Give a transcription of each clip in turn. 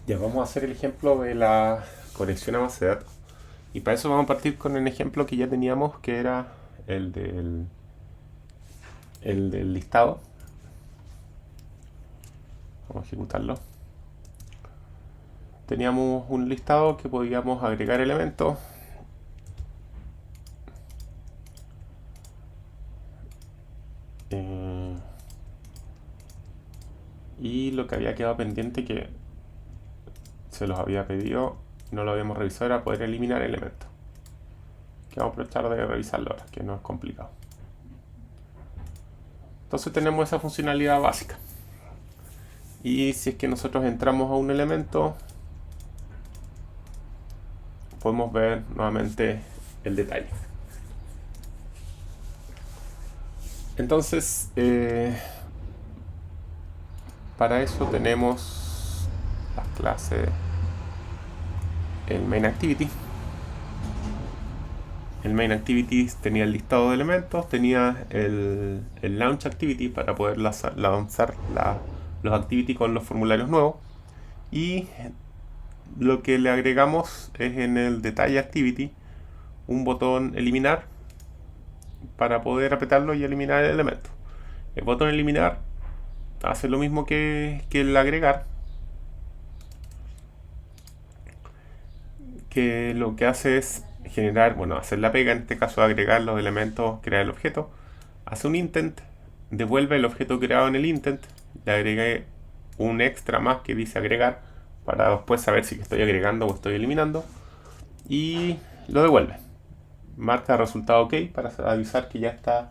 Ya vamos a hacer el ejemplo de la conexión a base de datos. Y para eso vamos a partir con el ejemplo que ya teníamos, que era el del listado. Vamos a ejecutarlo. Teníamos un listado que podíamos agregar elementos. eh, y lo que había quedado pendiente, que se los había pedido, no lo habíamos revisado, era poder eliminar elementos. Que vamos a aprovechar de revisarlo ahora, que no es complicado. Entonces tenemos esa funcionalidad básica. Y si es que nosotros entramos a un elemento, podemos ver nuevamente el detalle. Entonces, para eso tenemos las clases, el main activity. El main activity tenía el listado de elementos, tenía el launch activity para poder lanzar los activity con los formularios nuevos. Y lo que le agregamos es en el detalle activity un botón eliminar para poder apretarlo y eliminar el elemento. El botón eliminar hace lo mismo que el agregar, que lo que hace es generar, bueno, hacer la pega, en este caso agregar los elementos, crear el objeto, hace un intent, devuelve el objeto creado en el intent, le agregué un extra más que dice agregar, para después saber si estoy agregando o estoy eliminando, y lo devuelve. Marca resultado OK para avisar que ya está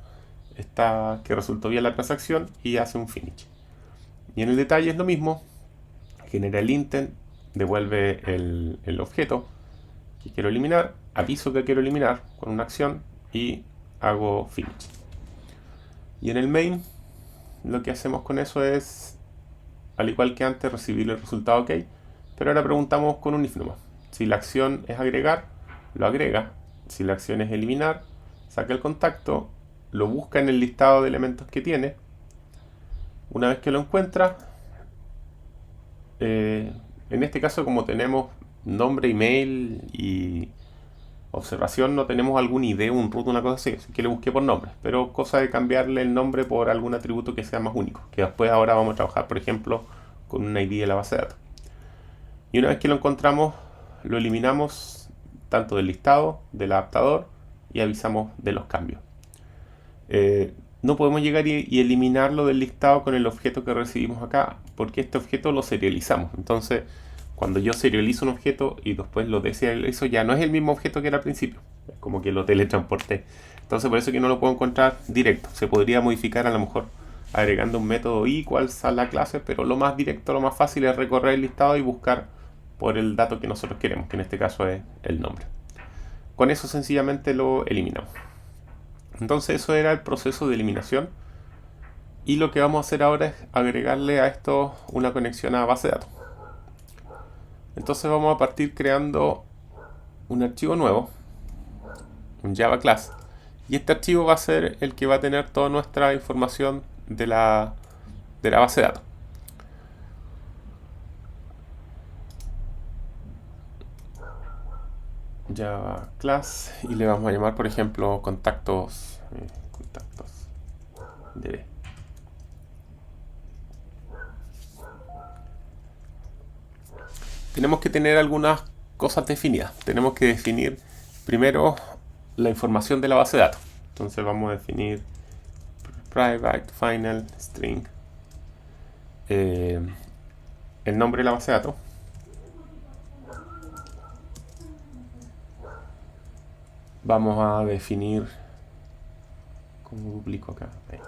que resultó bien la transacción, y hace un finish. Y en el detalle es lo mismo, genera el intent, devuelve el objeto que quiero eliminar, aviso que quiero eliminar con una acción y hago finish. Y en el main lo que hacemos con eso es, al igual que antes, recibir el resultado OK, pero ahora preguntamos con un if nomás. Si la acción es agregar, lo agrega. Si la acción es eliminar, saca el contacto, lo busca en el listado de elementos que tiene. Una vez que lo encuentra, en este caso, como tenemos nombre, email y observación, no tenemos algún ID, un root, una cosa así que le busqué por nombre, pero cosa de cambiarle el nombre por algún atributo que sea más único, que después ahora vamos a trabajar, por ejemplo, con un ID de la base de datos. Y una vez que lo encontramos, lo eliminamos tanto del listado, del adaptador, y avisamos de los cambios. No podemos llegar y eliminarlo del listado con el objeto que recibimos acá, porque este objeto lo serializamos. Entonces, cuando yo serializo un objeto y después lo deserializo, ya no es el mismo objeto que era al principio. Es como que lo teletransporté. Entonces, por eso que no lo puedo encontrar directo. Se podría modificar a lo mejor agregando un método equals a la clase, pero lo más directo, lo más fácil es recorrer el listado y buscar por el dato que nosotros queremos, que en este caso es el nombre. Con eso sencillamente lo eliminamos. Entonces eso era el proceso de eliminación, y lo que vamos a hacer ahora es agregarle a esto una conexión a base de datos. Entonces vamos a partir creando un archivo nuevo, un Java Class, y este archivo va a ser el que va a tener toda nuestra información de la base de datos. Java Class, y le vamos a llamar, por ejemplo, contactos DB. Tenemos que tener algunas cosas definidas. Tenemos que definir primero la información de la base de datos. Entonces vamos a definir private final string, eh, el nombre de la base de datos. Vamos a definir, ¿cómo duplico acá? Ahí.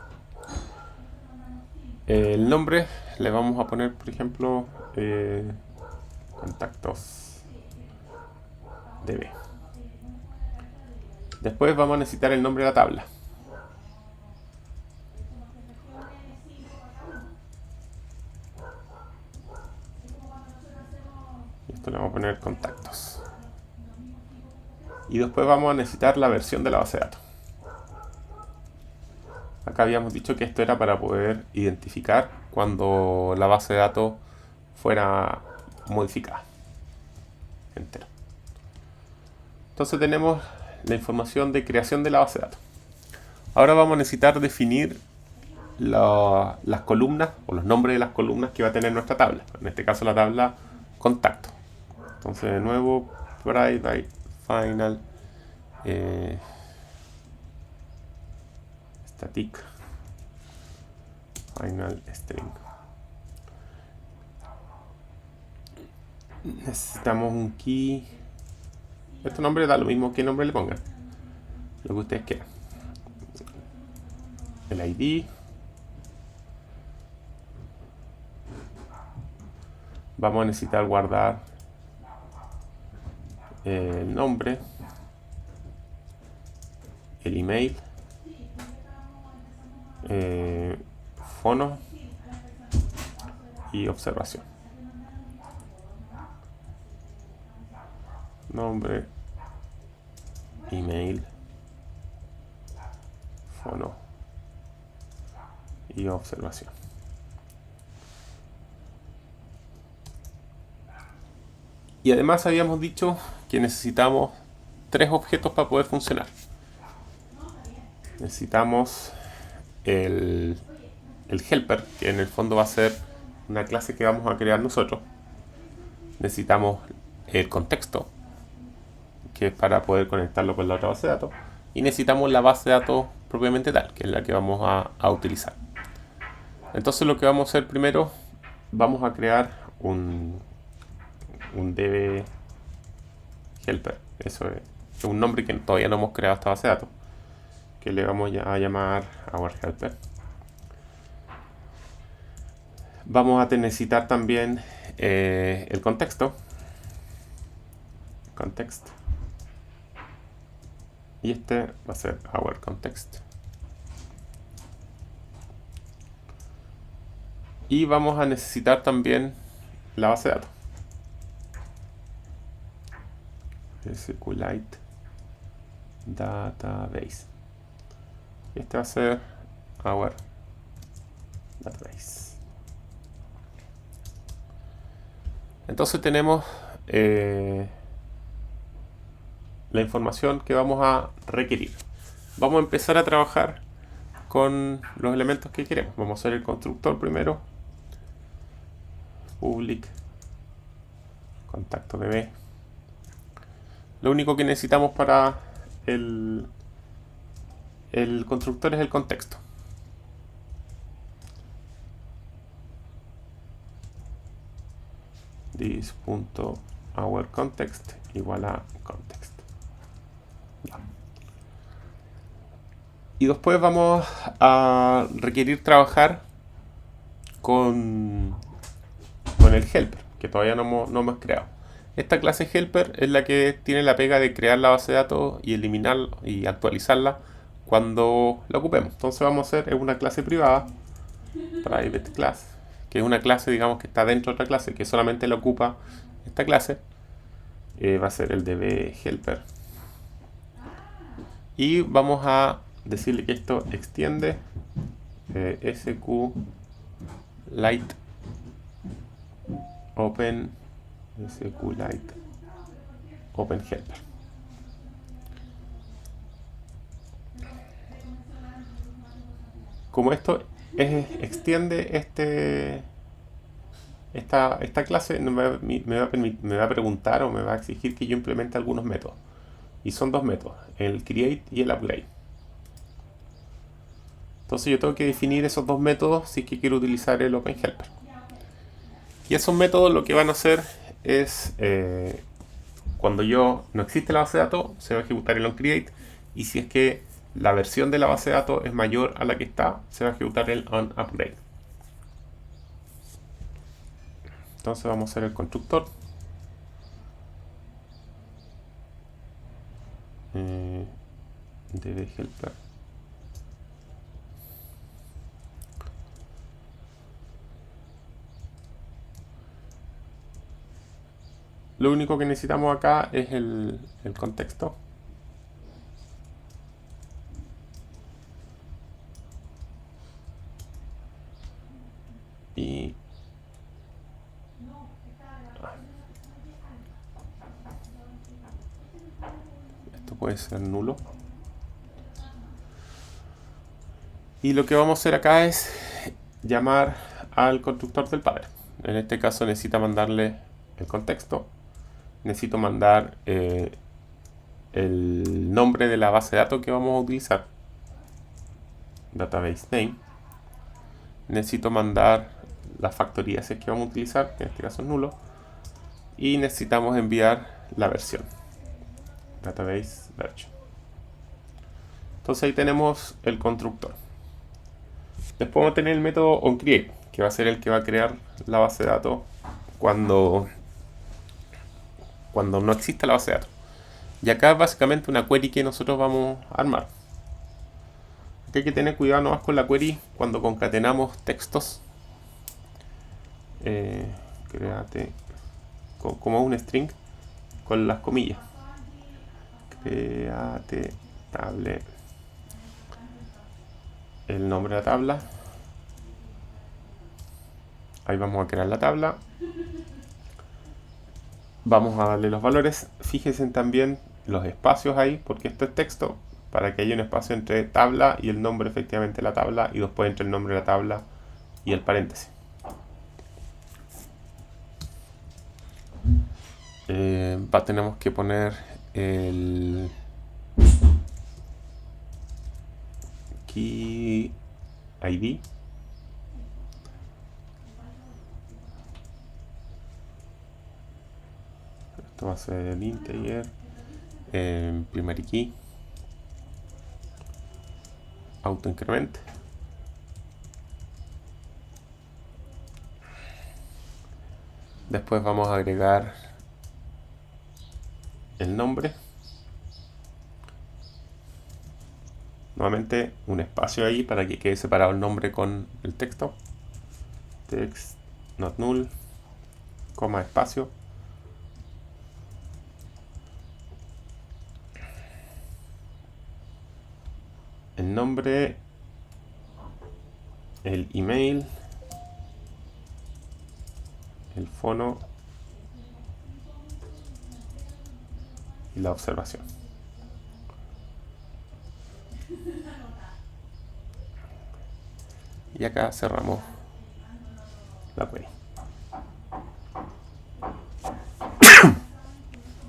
El nombre le vamos a poner, por ejemplo, contactos DB. Después vamos a necesitar el nombre de la tabla. Y esto le vamos a poner contactos. Y después vamos a necesitar la versión de la base de datos. Acá habíamos dicho que esto era para poder identificar cuando la base de datos fuera modificada. Enter. Entonces tenemos la información de creación de la base de datos. Ahora vamos a necesitar definir las columnas o los nombres de las columnas que va a tener nuestra tabla. En este caso la tabla contacto. Entonces de nuevo, private, final, static, final string. Necesitamos un key. Este nombre da lo mismo que nombre le pongan, lo que ustedes quieran. El ID. Vamos a necesitar guardar el nombre, el email, fono y observación. Nombre, email, fono y observación. Y además habíamos dicho que necesitamos 3 objetos para poder funcionar. Necesitamos el helper, que en el fondo va a ser una clase que vamos a crear nosotros. Necesitamos el contexto, que es para poder conectarlo con la otra base de datos. Y necesitamos la base de datos propiamente tal, que es la que vamos a utilizar. Entonces lo que vamos a hacer primero, vamos a crear un db helper. Eso es un nombre que todavía no hemos creado esta base de datos, que le vamos a llamar our helper. Vamos a necesitar también el contexto. Context. Y este va a ser our context. Y vamos a necesitar también la base de datos. SQLite Database. Y este va a ser our database. Entonces tenemos la información que vamos a requerir. Vamos a empezar a trabajar con los elementos que queremos. Vamos a hacer el constructor primero. Public contacto DB. Lo único que necesitamos para el constructor es el contexto. This.ourContext igual a context. Y después vamos a requerir trabajar con el helper, que todavía no hemos creado. Esta clase helper es la que tiene la pega de crear la base de datos y eliminarla y actualizarla cuando la ocupemos. Entonces vamos a hacer una clase privada, private class, que es una clase, digamos, que está dentro de otra clase, que solamente la ocupa esta clase. Va a ser el db helper. Y vamos a decirle que esto extiende SQLite Open SQLite Open Helper. Como esto extiende esta clase, me va a preguntar o me va a exigir que yo implemente algunos métodos. Y son 2 métodos, el create y el upgrade. Entonces yo tengo que definir esos 2 métodos si es que quiero utilizar el Open Helper. Y esos métodos lo que van a hacer es, cuando no existe la base de datos, se va a ejecutar el onCreate. Y si es que la versión de la base de datos es mayor a la que está, se va a ejecutar el onUpgrade. Entonces vamos a hacer el constructor. DB helper. Lo único que necesitamos acá es el contexto. Y puede ser nulo. Y lo que vamos a hacer acá es llamar al constructor del padre. En este caso necesita mandarle el contexto. Necesito mandar el nombre de la base de datos que vamos a utilizar, database name. Necesito mandar la factoría si es que vamos a utilizar, que en este caso es nulo. Y necesitamos enviar la versión, database version. Entonces ahí tenemos el constructor. Después vamos a tener el método onCreate, que va a ser el que va a crear la base de datos cuando no exista la base de datos. Y acá es básicamente una query que nosotros vamos a armar. Aquí hay que tener cuidado nomás con la query cuando concatenamos textos. Créate como un string con las comillas. Créate table, el nombre de la tabla. Ahí vamos a crear la tabla. Vamos a darle los valores. Fíjense también los espacios ahí, porque esto es texto, para que haya un espacio entre tabla y el nombre efectivamente de la tabla, y después entre el nombre de la tabla y el paréntesis. Tenemos que poner el key ID. Esto va a ser el integer, primary key, auto increment. Después vamos a agregar el nombre. Nuevamente un espacio ahí para que quede separado el nombre con el texto. Text not null, coma, espacio. El nombre, el email, el fono y la observación. Y acá cerramos la query.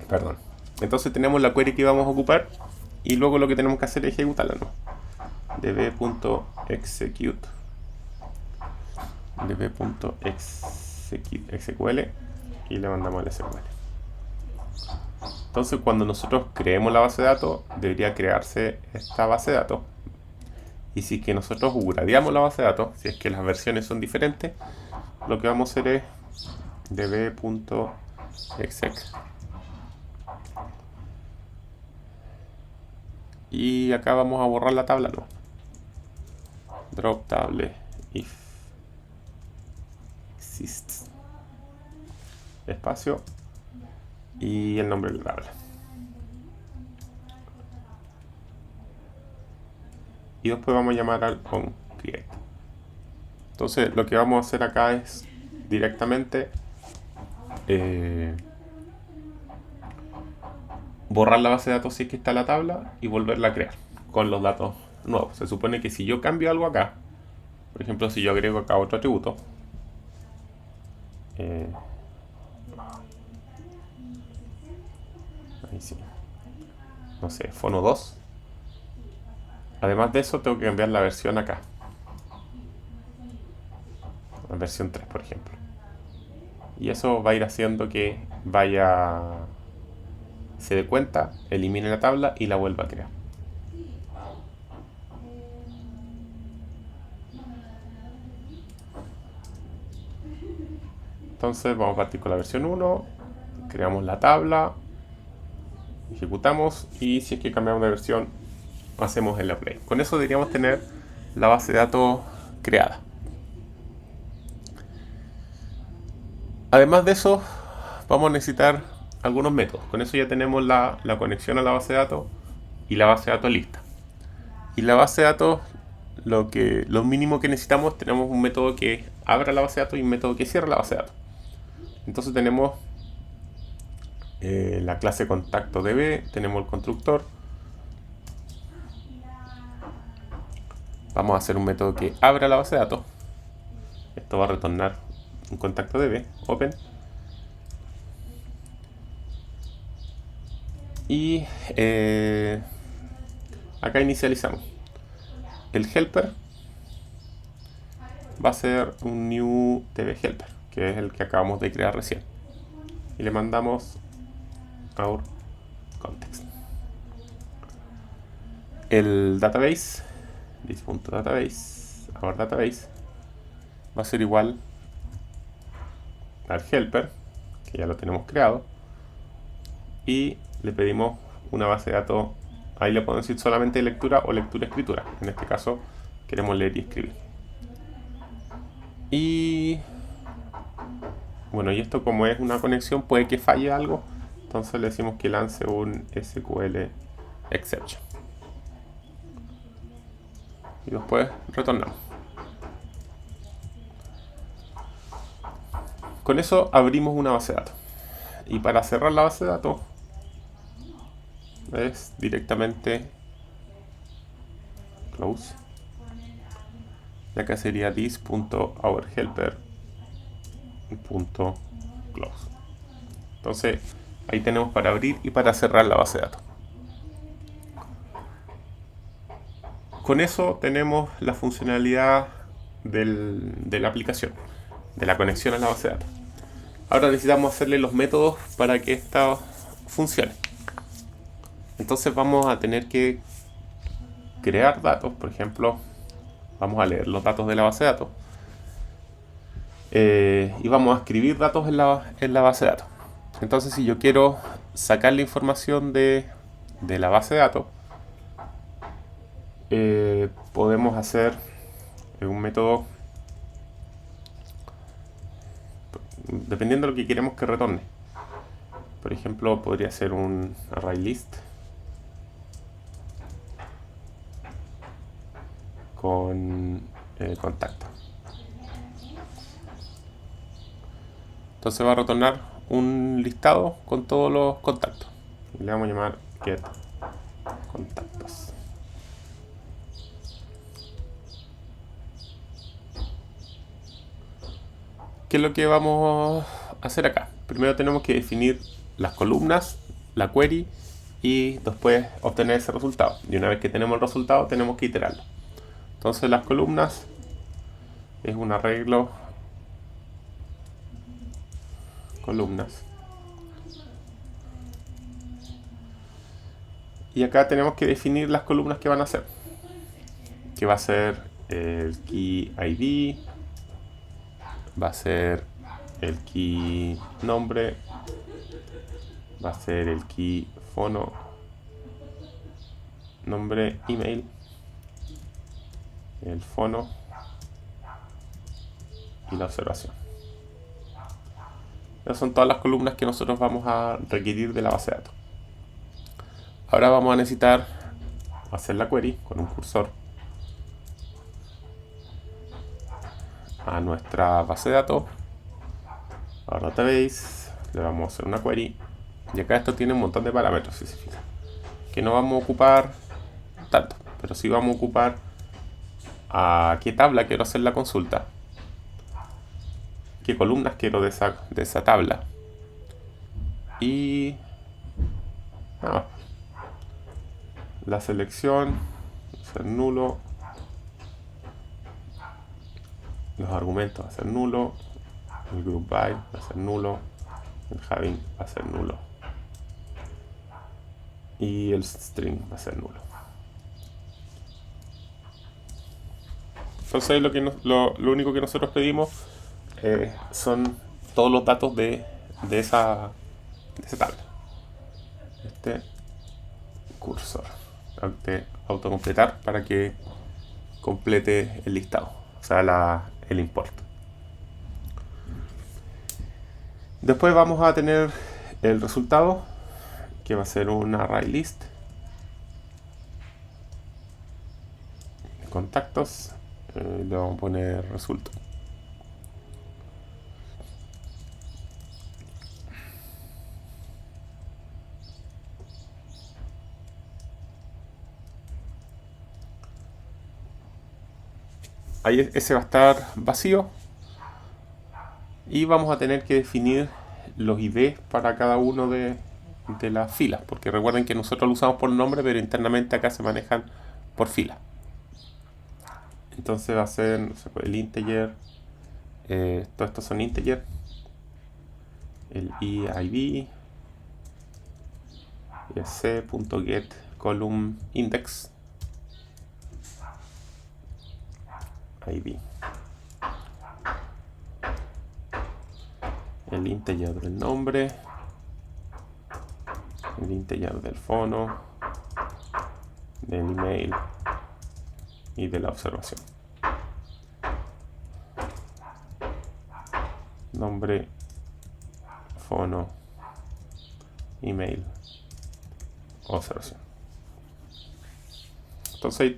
Perdón. Entonces tenemos la query que vamos a ocupar y luego lo que tenemos que hacer es ejecutarla, ¿no? db.execute db.execute y le mandamos el SQL. Entonces cuando nosotros creemos la base de datos, debería crearse esta base de datos. Y si es que nosotros upgradeamos la base de datos, si es que las versiones son diferentes, lo que vamos a hacer es db.exec y acá vamos a borrar la tabla, no. Drop table if exists, espacio y el nombre de la tabla. Y después vamos a llamar al onCreate. Entonces lo que vamos a hacer acá es directamente borrar la base de datos si es que está en la tabla y volverla a crear con los datos nuevos. Se supone que si yo cambio algo acá, por ejemplo si yo agrego acá otro atributo, ahí sí, no sé, fono 2. Además de eso tengo que cambiar la versión acá, la versión 3 por ejemplo, y eso va a ir haciendo que se dé cuenta, elimine la tabla y la vuelva a crear. Entonces vamos a partir con la versión 1, creamos la tabla, ejecutamos y si es que cambiamos de versión hacemos el upgrade. Con eso deberíamos tener la base de datos creada. Además de eso vamos a necesitar algunos métodos. Con eso ya tenemos la conexión a la base de datos y la base de datos lista. Y la base de datos, lo mínimo que necesitamos, tenemos un método que abra la base de datos y un método que cierra la base de datos. Entonces tenemos la clase contacto db, tenemos el constructor, vamos a hacer un método que abra la base de datos. Esto va a retornar un contacto DB, open. Y acá inicializamos. El helper va a ser un new DB helper, que es el que acabamos de crear recién. Y le mandamos our context. El database, this.database, our database, va a ser igual al helper, que ya lo tenemos creado, y le pedimos una base de datos. Ahí le podemos decir solamente lectura o lectura-escritura. En este caso queremos leer y escribir. Y bueno, y esto como es una conexión puede que falle algo, entonces le decimos que lance un SQL exception. Y después retornamos. Con eso abrimos una base de datos. Y para cerrar la base de datos es directamente close. Y acá sería this.ourhelper.close. Entonces ahí tenemos para abrir y para cerrar la base de datos. Con eso tenemos la funcionalidad de la aplicación, de la conexión a la base de datos. Ahora necesitamos hacerle los métodos para que esta funcione. Entonces vamos a tener que crear datos. Por ejemplo, vamos a leer los datos de la base de datos. Y vamos a escribir datos en la base de datos. Entonces si yo quiero sacar la información de la base de datos, podemos hacer un método dependiendo de lo que queremos que retorne. Por ejemplo, podría ser un array list con contacto. Entonces va a retornar un listado con todos los contactos. Y le vamos a llamar get contactos. ¿Qué es lo que vamos a hacer acá? Primero tenemos que definir las columnas, la query y después obtener ese resultado. Y una vez que tenemos el resultado tenemos que iterarlo. Entonces las columnas es un arreglo columnas. Y acá tenemos que definir las columnas que van a ser. Que va a ser el key ID, va a ser el key nombre, va a ser el key fono, nombre, email, el fono y la observación. Esas son todas las columnas que nosotros vamos a requerir de la base de datos. Ahora vamos a necesitar hacer la query con un cursor a nuestra base de datos, a database, le vamos a hacer una query. Y acá esto tiene un montón de parámetros, si se fijan, que no vamos a ocupar tanto, pero sí vamos a ocupar a qué tabla quiero hacer la consulta, qué columnas quiero de esa tabla y la selección va a ser nulo, los argumentos va a ser nulo, el group by va a ser nulo, el having va a ser nulo y el string va a ser nulo. Entonces lo único que nosotros pedimos son todos los datos de esa tabla. Este cursor de autocompletar para que complete el listado, o sea el import. Después vamos a tener el resultado, que va a ser un array list de contactos. Le vamos a poner resultado. ahí ese va a estar vacío y vamos a tener que definir los IDs para cada uno de las filas, porque recuerden que nosotros lo usamos por nombre, pero internamente acá se manejan por fila. Entonces va a ser, no sé, el integer, todos estos son integer, el EID, y el c.get column index ID, el integer del nombre, el integer del fono, del email y de la observación. Nombre, fono, email, observación. Entonces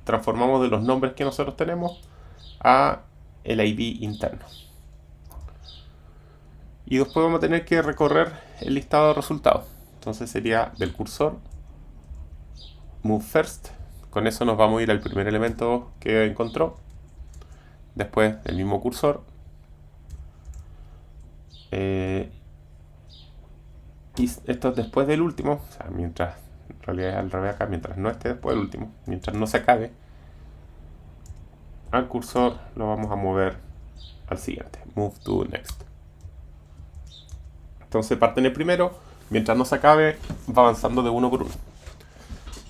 transformamos de los nombres que nosotros tenemos a el ID interno. Y después vamos a tener que recorrer el listado de resultados. Entonces sería del cursor, move first. Con eso nos vamos a ir al primer elemento que encontró. Después del mismo cursor. Y esto es después del último. O sea, mientras, en realidad es al revés acá, mientras no esté después del último. Mientras no se acabe. Al cursor lo vamos a mover al siguiente. Move to next. Entonces parte en el primero. Mientras no se acabe, va avanzando de uno por uno.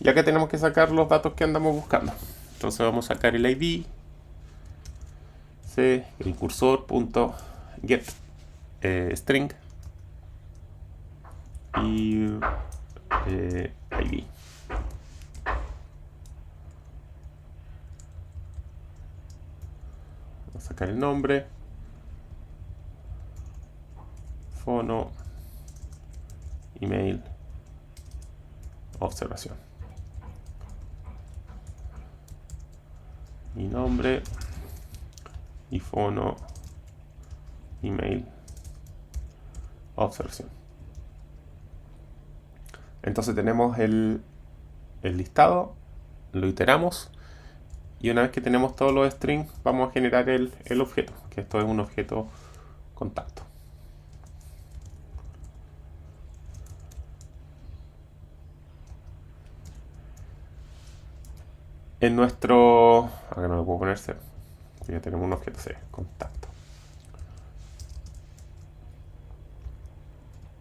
Ya que tenemos que sacar los datos que andamos buscando. Entonces vamos a sacar el ID, el cursor.get string y ID. Vamos a sacar el nombre, fono, email, observación. Mi nombre y fono, email, observación. Entonces tenemos el listado, lo iteramos y una vez que tenemos todos los strings vamos a generar el objeto, que esto es un objeto contacto. En nuestro... acá no lo puedo poner cero. Ya tenemos un objeto C, contacto.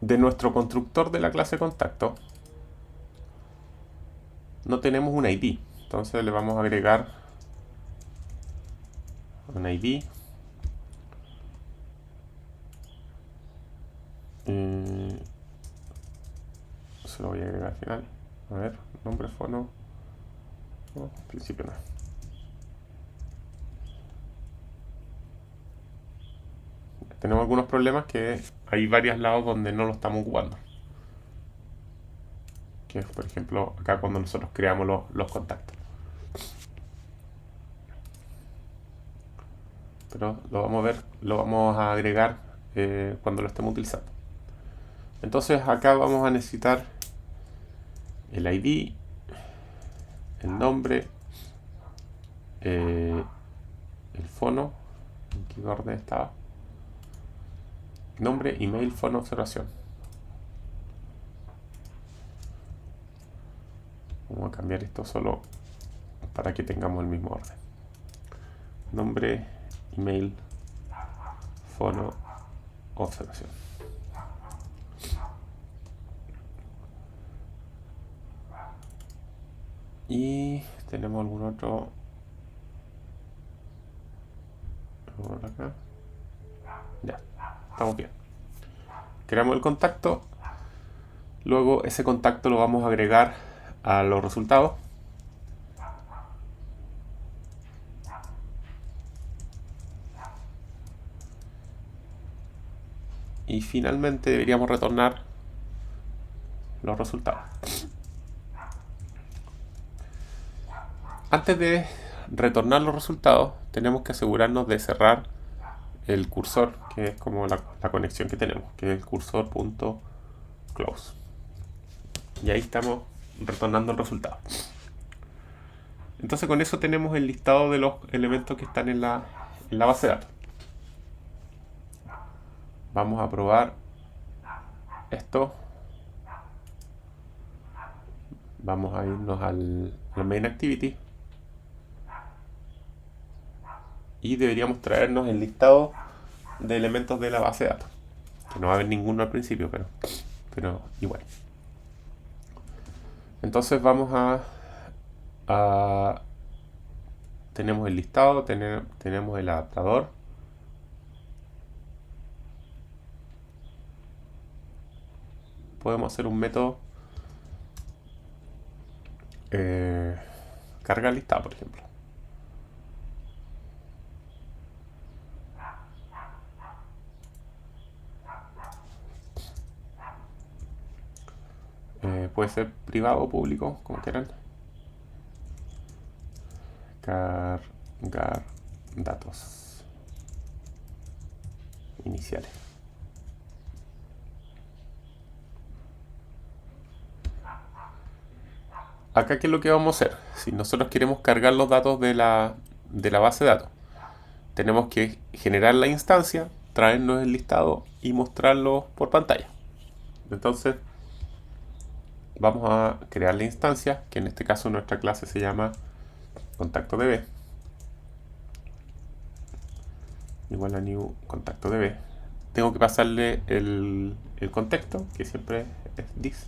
De nuestro constructor de la clase contacto no tenemos un ID. Entonces le vamos a agregar un ID. Se lo voy a agregar al final. A ver, nombre, fono. No, al principio no. Tenemos algunos problemas que hay varios lados donde no lo estamos ocupando. Que es, por ejemplo, acá cuando nosotros creamos los contactos. Pero lo vamos a ver, lo vamos a agregar cuando lo estemos utilizando. Entonces acá vamos a necesitar el ID, el nombre, el fono, ¿en qué orden estaba? Nombre, email, fono, observación. Vamos a cambiar esto solo para que tengamos el mismo orden. Nombre, email, fono, observación. Y tenemos algún otro acá. Ya, estamos bien. Creamos el contacto. Luego ese contacto lo vamos a agregar a los resultados. Y finalmente deberíamos retornar los resultados. Antes de retornar los resultados, tenemos que asegurarnos de cerrar el cursor, que es como la conexión que tenemos, que es el cursor.close. Y ahí estamos retornando el resultado. Entonces con eso tenemos el listado de los elementos que están en la base de datos. Vamos a probar esto. Vamos a irnos al main activity. Y deberíamos traernos el listado de elementos de la base de datos. Que no va a haber ninguno al principio, pero igual. Entonces vamos tenemos el listado, tenemos el adaptador. Podemos hacer un método carga listado, por ejemplo. Puede ser privado o público, como quieran. Cargar datos iniciales. Acá, ¿qué es lo que vamos a hacer? Si nosotros queremos cargar los datos de la base de datos, tenemos que generar la instancia, traernos el listado y mostrarlo por pantalla. Entonces vamos a crear la instancia, que en este caso nuestra clase se llama contacto.db, igual a new contacto.db. Tengo que pasarle el contexto, que siempre es this.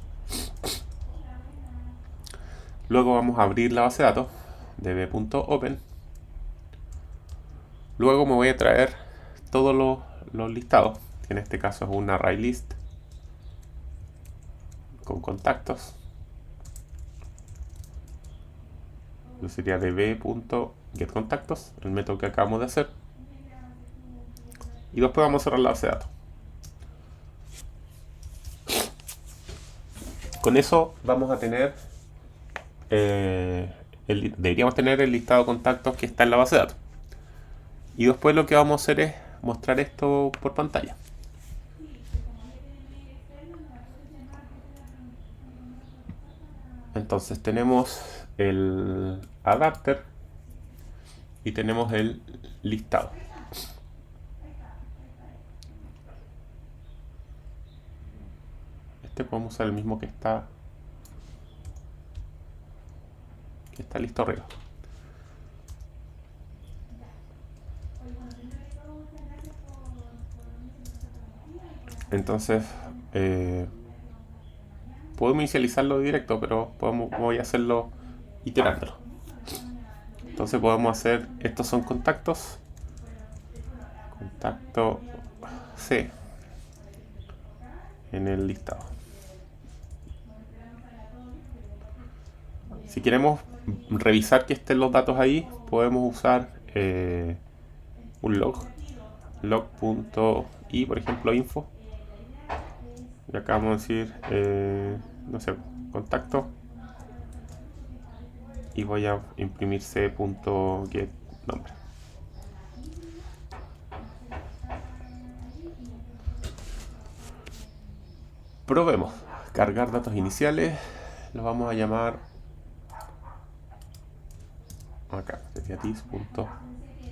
Luego vamos a abrir la base de datos, db.open. Luego me voy a traer todos los listados, que en este caso es un array list con contactos. Yo sería db.getContactos, el método que acabamos de hacer. Y después vamos a cerrar la base de datos. Con eso vamos a tener deberíamos tener el listado de contactos que está en la base de datos. Y después lo que vamos a hacer es mostrar esto por pantalla. Entonces tenemos el adapter y tenemos el listado. Este podemos usar el mismo que está listo arriba. Entonces podemos inicializarlo directo, pero voy a hacerlo iterándolo. Entonces podemos hacer, estos son contactos, contacto C en el listado. Si queremos revisar que estén los datos ahí, podemos usar un log.i, por ejemplo, info. Y acá vamos a decir, no sé, contacto. Y voy a imprimir c.get nombre. Probemos. Cargar datos iniciales. Los vamos a llamar acá,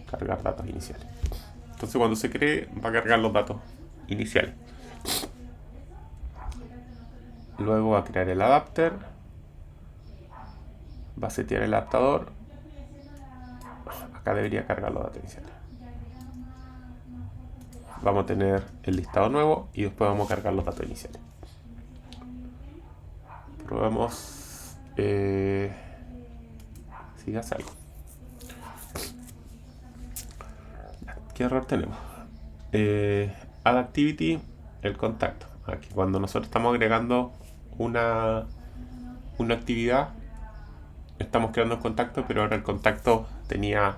cargar datos iniciales. Entonces cuando se cree va a cargar los datos iniciales. Luego va a crear el adapter, va a setear el adaptador. Acá debería cargar los datos iniciales. Vamos a tener el listado nuevo y después vamos a cargar los datos iniciales. Probemos si hace algo. ¿Qué error tenemos? Add activity, el contacto. Aquí cuando nosotros estamos agregando una actividad, estamos creando un contacto, pero ahora el contacto tenía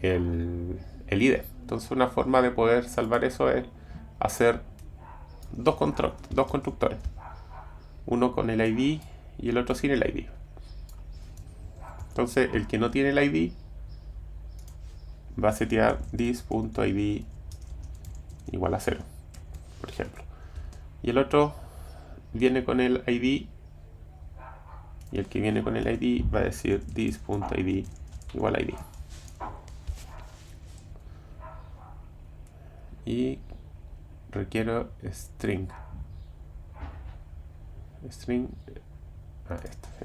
el ID. Entonces una forma de poder salvar eso es hacer dos constructores, uno con el ID y el otro sin el ID. Entonces el que no tiene el ID va a setear this.id igual a 0, por ejemplo, y el otro viene con el ID y el que viene con el ID va a decir this.id igual a ID. Y requiero string. String.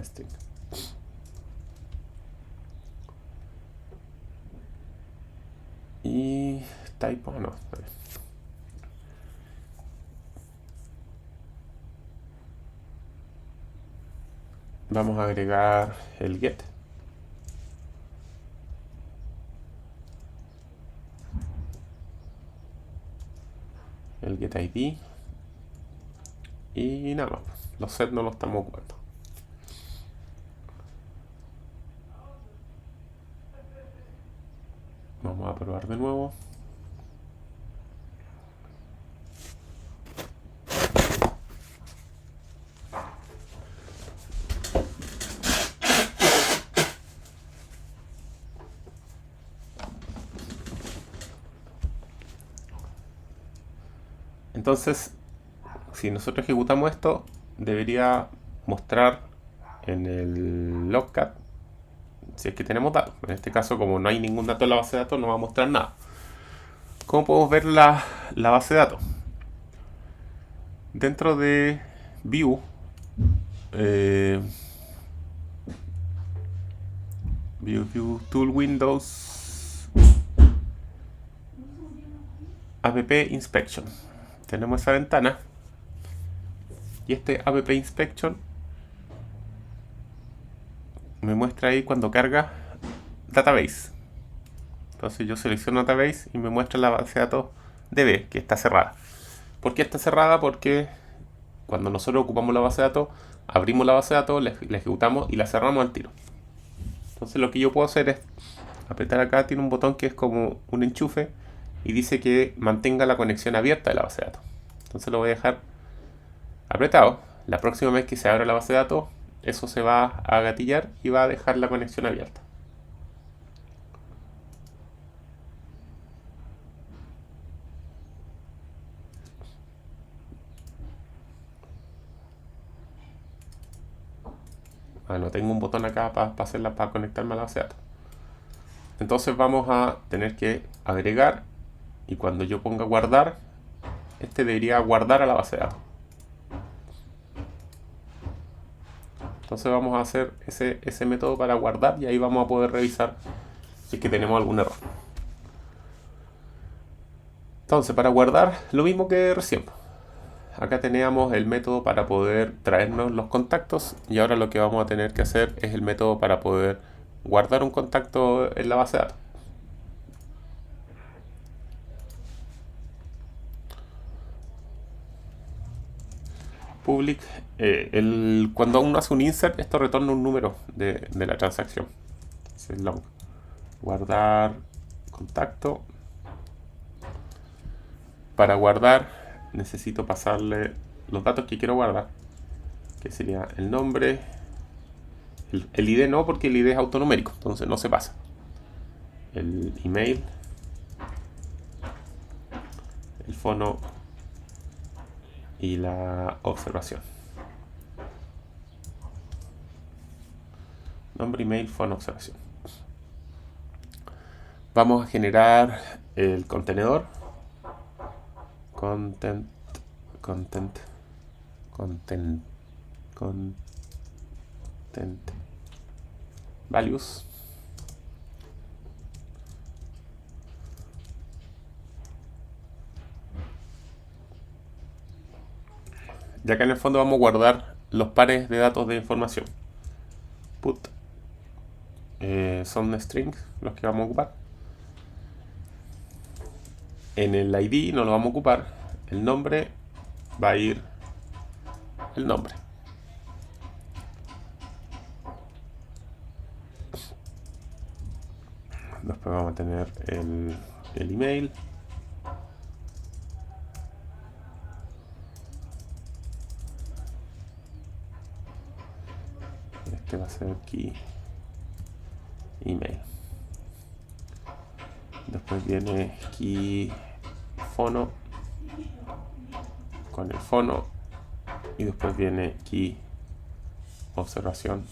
String. Y type, no. Vamos a agregar el get. El get ID. Y nada más. Los set no los estamos ocupando. Vamos a probar de nuevo. Entonces, si nosotros ejecutamos esto, debería mostrar en el logcat si es que tenemos datos. En este caso, como no hay ningún dato en la base de datos, no va a mostrar nada. ¿Cómo podemos ver la base de datos? Dentro de View, View Tool Windows, App Inspection. Tenemos esa ventana. Y este App Inspection me muestra ahí cuando carga Database. Entonces yo selecciono Database y me muestra la base de datos DB, que está cerrada. ¿Por qué está cerrada? Porque cuando nosotros ocupamos la base de datos, abrimos la base de datos, la ejecutamos y la cerramos al tiro. Entonces lo que yo puedo hacer es apretar acá, tiene un botón que es como un enchufe y dice que mantenga la conexión abierta de la base de datos. Entonces lo voy a dejar apretado. La próxima vez que se abra la base de datos, eso se va a gatillar y va a dejar la conexión abierta. No tengo un botón acá para conectarme a la base de datos. Entonces vamos a tener que agregar, y cuando yo ponga guardar, este debería guardar a la base de datos. Entonces vamos a hacer ese método para guardar y ahí vamos a poder revisar si es que tenemos algún error. Entonces para guardar, lo mismo que recién. Acá teníamos el método para poder traernos los contactos y ahora lo que vamos a tener que hacer es el método para poder guardar un contacto en la base de datos. Public, cuando uno hace un insert, esto retorna un número de la transacción. Es long. Guardar contacto. Para guardar necesito pasarle los datos que quiero guardar, que sería el nombre, el ID no, porque el ID es autonumérico, entonces no se pasa. El email, el fono y la observación. Nombre, email, fono, observación. Vamos a generar el contenedor. Content values. Ya que en el fondo vamos a guardar los pares de datos de información. Put son strings los que vamos a ocupar. En el ID no lo vamos a ocupar. El nombre va a ir el nombre. Después vamos a tener el email. Este va a ser aquí email. Después viene aquí fono con el fono y después viene aquí observación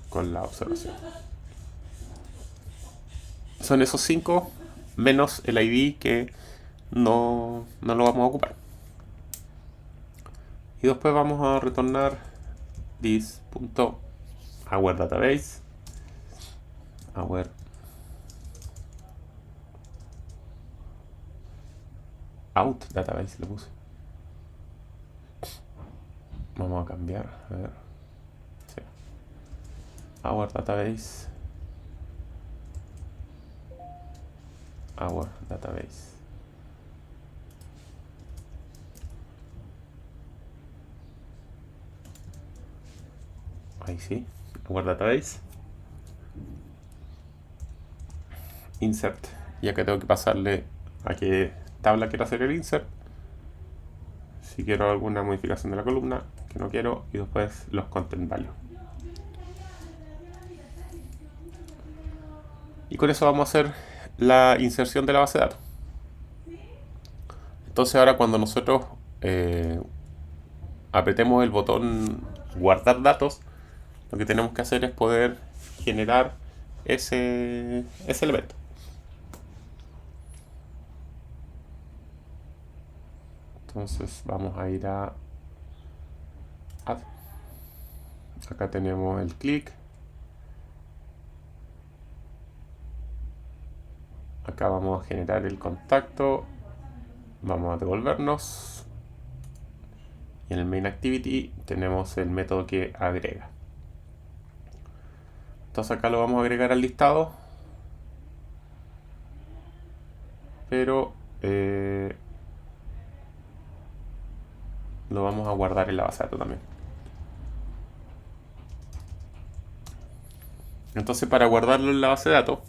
con la observación. Son esos 5 menos el ID que no lo vamos a ocupar. Y después vamos a retornar this.ourDatabase, our out database le puse. Vamos a cambiar, a ver. Sí. Our database. Our database. Ahí sí. Our database. Insert. Y acá tengo que pasarle a qué tabla quiero hacer el insert. Si quiero alguna modificación de la columna, que no quiero, y después los content values. Y con eso vamos a hacer la inserción de la base de datos. Entonces ahora cuando nosotros apretemos el botón guardar datos, lo que tenemos que hacer es poder generar ese elemento. Entonces vamos a ir a Add. Acá tenemos el clic. Acá vamos a generar el contacto. Vamos a devolvernos. Y en el main activity tenemos el método que agrega. Entonces acá lo vamos a agregar al listado. Pero lo vamos a guardar en la base de datos también. Entonces para guardarlo en la base de datos,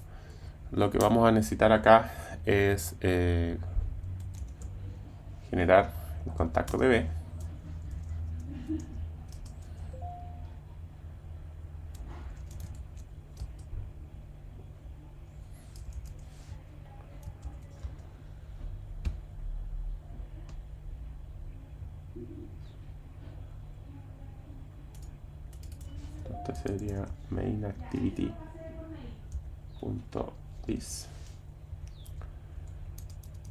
lo que vamos a necesitar acá es generar el contacto DB. Este sería main activity .this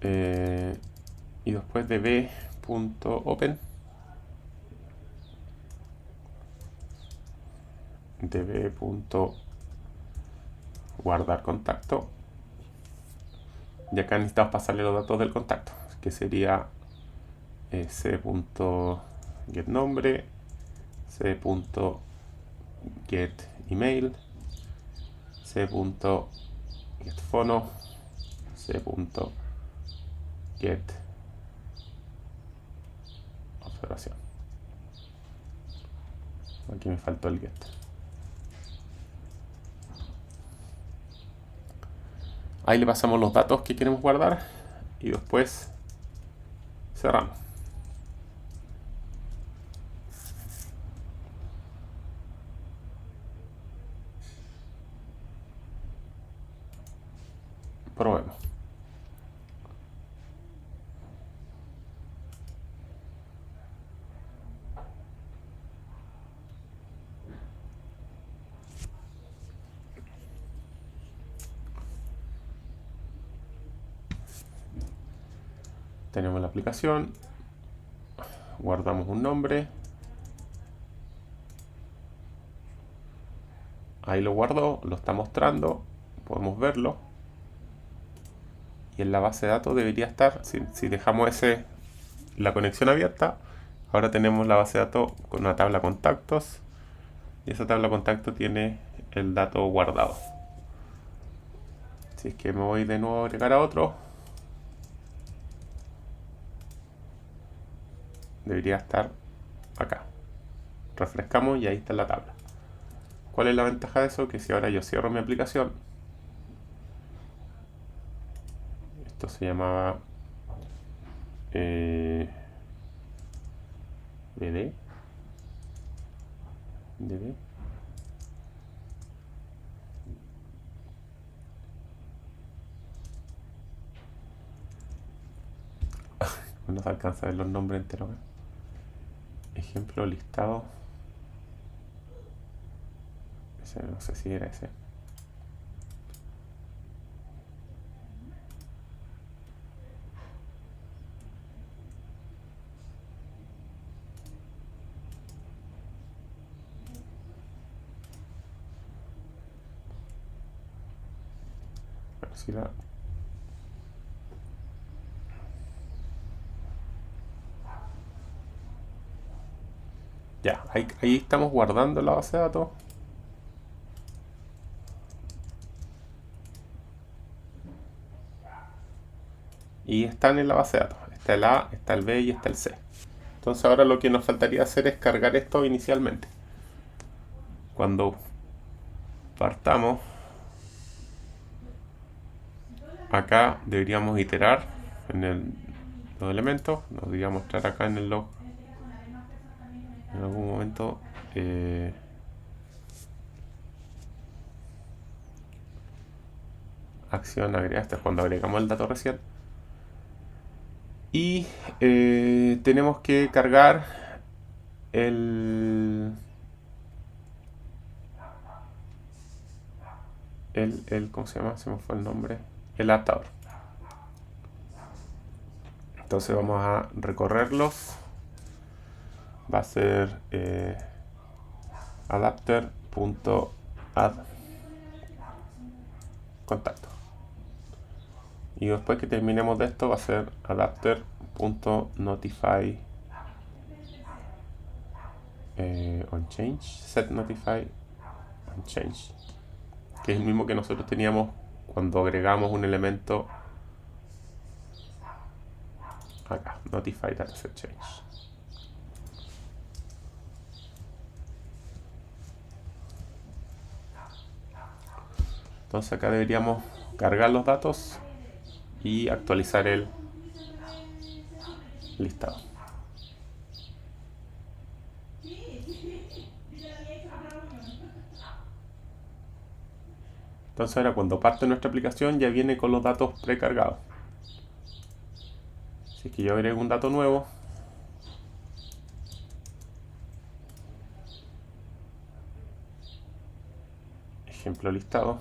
y después de b.open de b.guardar contacto, y acá necesitamos pasarle los datos del contacto, que sería c.getNombre, c.getEmail, c.getPhono, c.getObservación. Aquí me faltó el get. Ahí le pasamos los datos que queremos guardar y después cerramos. Probemos. Tenemos la aplicación, guardamos un nombre, ahí lo guardó, lo está mostrando, podemos verlo, y en la base de datos debería estar, si dejamos la conexión abierta, ahora tenemos la base de datos con una tabla contactos, y esa tabla contacto tiene el dato guardado. Si es que me voy de nuevo a agregar a otro, debería estar acá. Refrescamos y ahí está la tabla. ¿Cuál es la ventaja de eso? Que si ahora yo cierro mi aplicación, esto se llamaba DB, no se alcanza a ver los nombres enteros. Ejemplo, listado. No sé si era ese. A ver si la... Ya, ahí estamos guardando la base de datos. Y están en la base de datos. Está el A, está el B y está el C. Entonces ahora lo que nos faltaría hacer es cargar esto inicialmente. Cuando partamos, acá deberíamos iterar en los elementos. Nos debería mostrar acá en el log en algún momento. Acción agregar, este es cuando agregamos el dato recién. Y tenemos que cargar el ¿cómo se llama? Se me fue el nombre. El adaptador. Entonces vamos a recorrerlos. Va a ser adapter.add contacto. Y después que terminemos de esto va a ser adapter.notify onChange, set notify onChange, que es el mismo que nosotros teníamos cuando agregamos un elemento acá, notify dataset change. Entonces acá deberíamos cargar los datos y actualizar el listado. Entonces ahora cuando parte nuestra aplicación ya viene con los datos precargados. Si es que yo agrego un dato nuevo, ejemplo listado,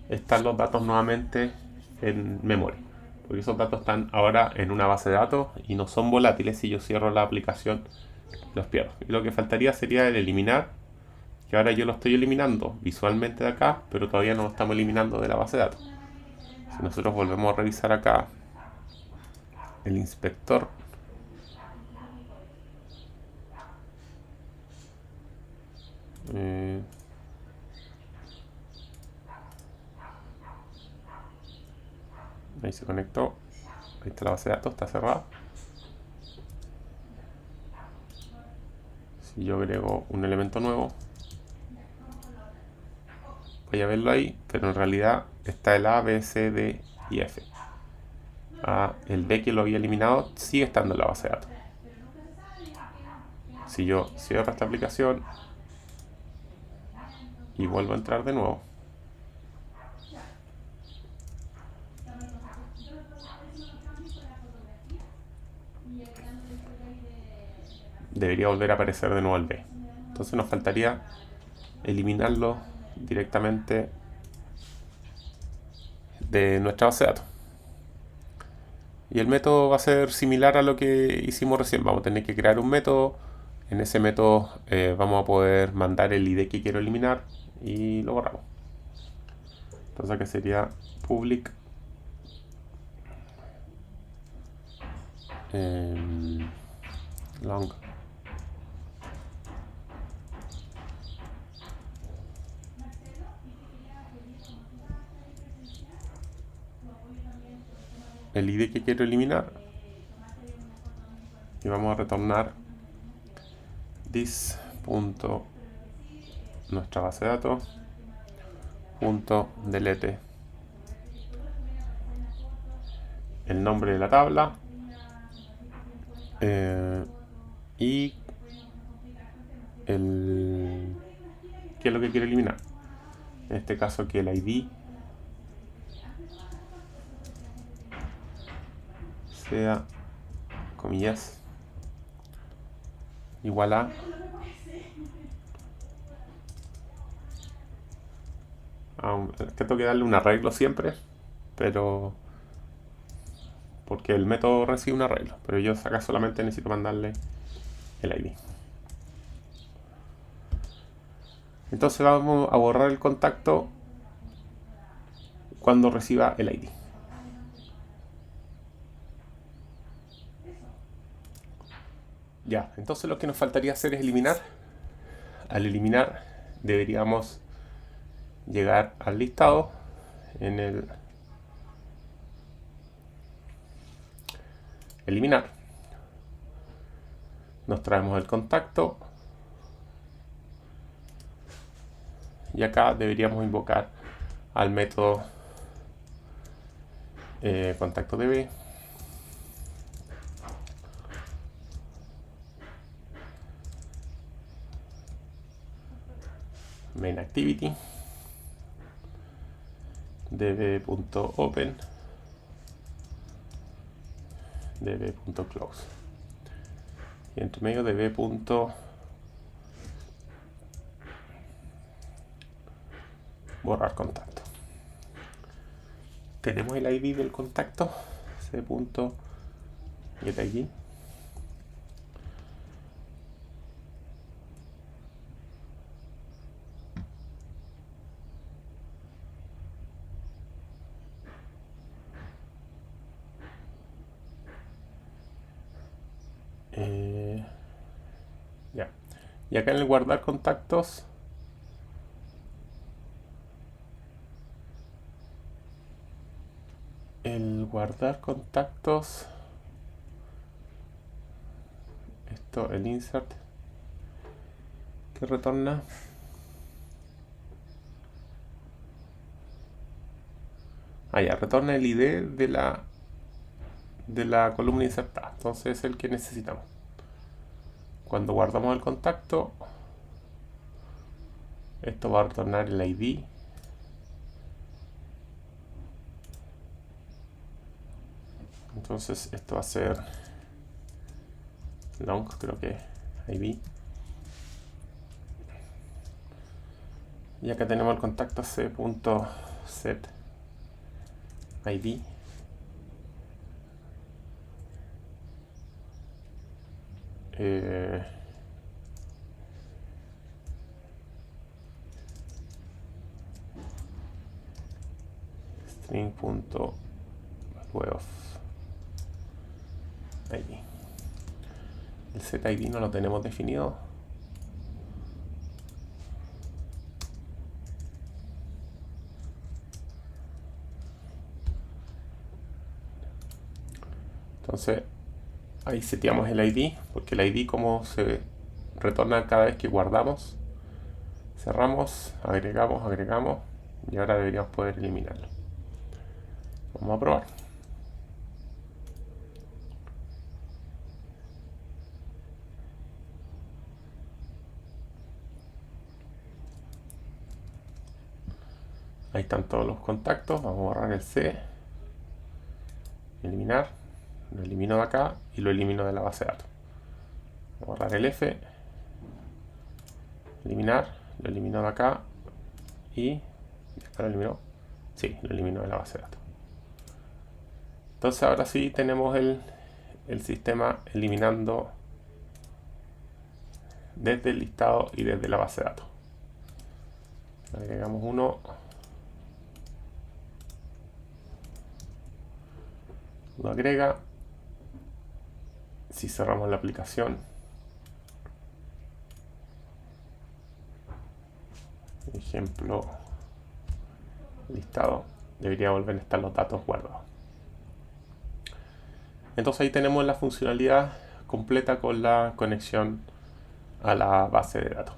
están los datos nuevamente en memoria, porque esos datos están ahora en una base de datos y no son volátiles. Si yo cierro la aplicación los pierdo. Y lo que faltaría sería el eliminar, que ahora yo lo estoy eliminando visualmente de acá, pero todavía no lo estamos eliminando de la base de datos. Si nosotros volvemos a revisar acá el inspector, ahí se conectó, ahí está la base de datos, está cerrada. Si yo agrego un elemento nuevo, voy a verlo ahí, pero en realidad está el A, B, C, D y F. El D que lo había eliminado sigue estando en la base de datos. Si yo cierro esta aplicación y vuelvo a entrar de nuevo, debería volver a aparecer de nuevo el B. Entonces nos faltaría eliminarlo directamente de nuestra base de datos. Y el método va a ser similar a lo que hicimos recién. Vamos a tener que crear un método. En ese método vamos a poder mandar el ID que quiero eliminar y lo borramos. Entonces acá sería public long el ID que quiero eliminar y vamos a retornar this punto nuestra base de datos punto delete el nombre de la tabla y qué es lo que quiero eliminar. En este caso que el ID sea, comillas, igual a que tengo que darle un arreglo siempre, pero porque el método recibe un arreglo, pero yo acá solamente necesito mandarle el ID. Entonces vamos a borrar el contacto cuando reciba el ID. Ya, entonces lo que nos faltaría hacer es eliminar. Al eliminar deberíamos llegar al listado en el eliminar. Nos traemos el contacto y acá deberíamos invocar al método contacto db main activity db.open db.close y entre medio db.borrar contacto. Tenemos el ID del contacto c.getID. Ya. Y acá en el guardar contactos esto, el insert que retorna ya retorna el ID de la columna insertada, entonces es el que necesitamos. Cuando guardamos el contacto, esto va a retornar el ID entonces esto va a ser long, creo que ID. Y acá tenemos el contacto c.set ID string.web ID. El setID no lo tenemos definido. Entonces ahí seteamos el ID, porque el ID como se retorna cada vez que guardamos, cerramos, agregamos y ahora deberíamos poder eliminarlo. Vamos a probar. Ahí están todos los contactos. Vamos a borrar el C, eliminar, lo elimino de acá y lo elimino de la base de datos. Voy a borrar el F, eliminar, lo elimino de acá y acá lo eliminó. Sí, lo elimino de la base de datos. Entonces ahora sí tenemos el sistema eliminando desde el listado y desde la base de datos. Agregamos uno. Lo agrega. Si cerramos la aplicación, ejemplo listado, debería volver a estar los datos guardados. Entonces ahí tenemos la funcionalidad completa con la conexión a la base de datos.